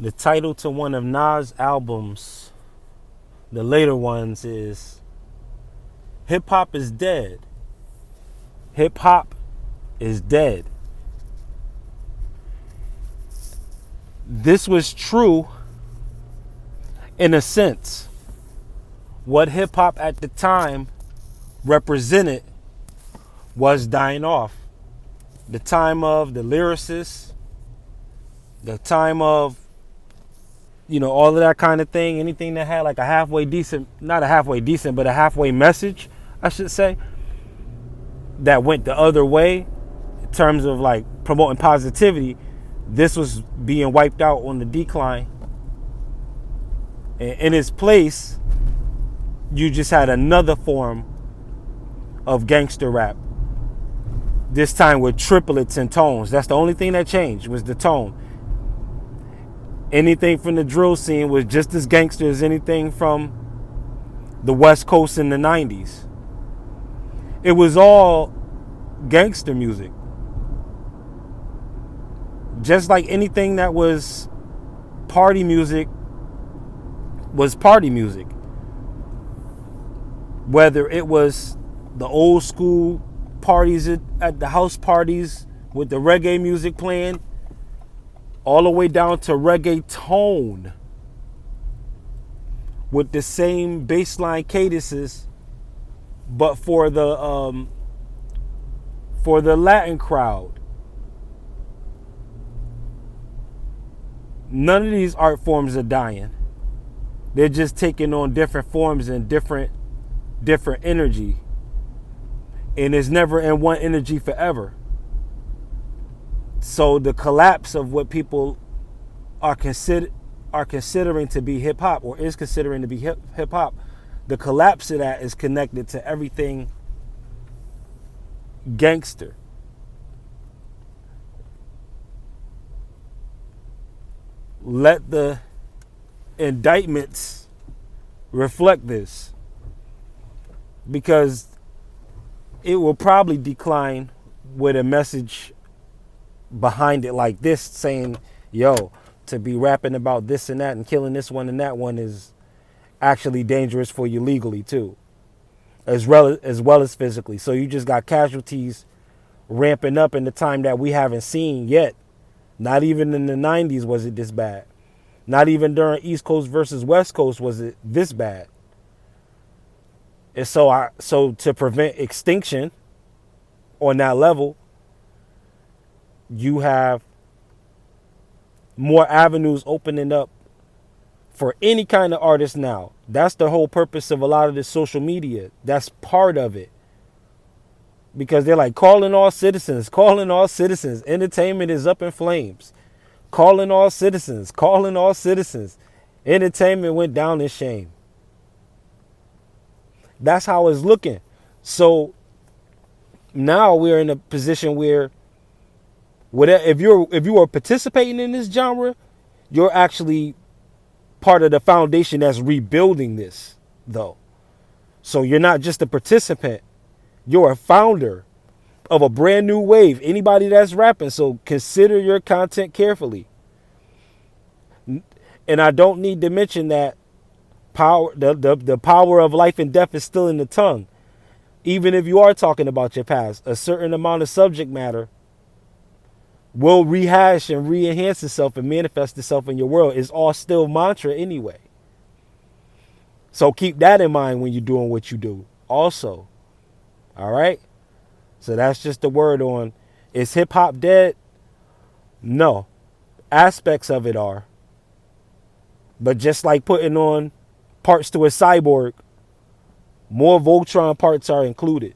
The title to one of Nas' albums, the later ones, is Hip Hop is Dead. Hip Hop is Dead. This was true in a sense. What hip hop at the time represented was dying off. The time of the lyricists, the time of, all of that kind of thing, anything that had like a halfway decent, not a halfway decent, but a halfway message, I should say, that went the other way in terms of like promoting positivity, this was being wiped out on the decline. And in its place, you just had another form of gangster rap. This time with triplets and tones. That's the only thing that changed, was the tone. Anything from the drill scene was just as gangster as anything from the West Coast in the 90s. It was all gangster music. Just like anything that was party music was party music. Whether it was the old school parties at the house parties with the reggae music playing, all the way down to reggaeton with the same bassline cadences, but for the Latin crowd. None of these art forms are dying. They're just taking on different forms and different energy. And it's never in one energy forever. So the collapse of what people are considering to be hip hop, or is considering to be hip hop, the collapse of that is connected to everything gangster. Let the indictments reflect this, because it will probably decline with a message behind it like this, saying, yo, to be rapping about this and that and killing this one and that one is actually dangerous for you legally too, as well as physically. So you just got casualties ramping up in the time that we haven't seen yet. Not even in the 90s was it this bad. Not even during East Coast versus West Coast was it this bad. And so to prevent extinction on that level, you have more avenues opening up for any kind of artist now. That's the whole purpose of a lot of this social media. That's part of it. Because they're like calling all citizens. Entertainment is up in flames. Calling all citizens. Entertainment went down in shame. That's how it's looking. So now we're in a position where if you are participating in this genre, you're actually part of the foundation that's rebuilding this, though. So you're not just a participant. You're a founder of a brand new wave. Anybody that's rapping, so consider your content carefully. And I don't need to mention that the power of life and death is still in the tongue. Even if you are talking about your past, a certain amount of subject matter will rehash and re-enhance itself and manifest itself in your world. It's all still mantra anyway. So keep that in mind when you're doing what you do also. All right? So that's just the word on, is hip hop dead? No. Aspects of it are. But just like putting on parts to a cyborg, more Voltron parts are included.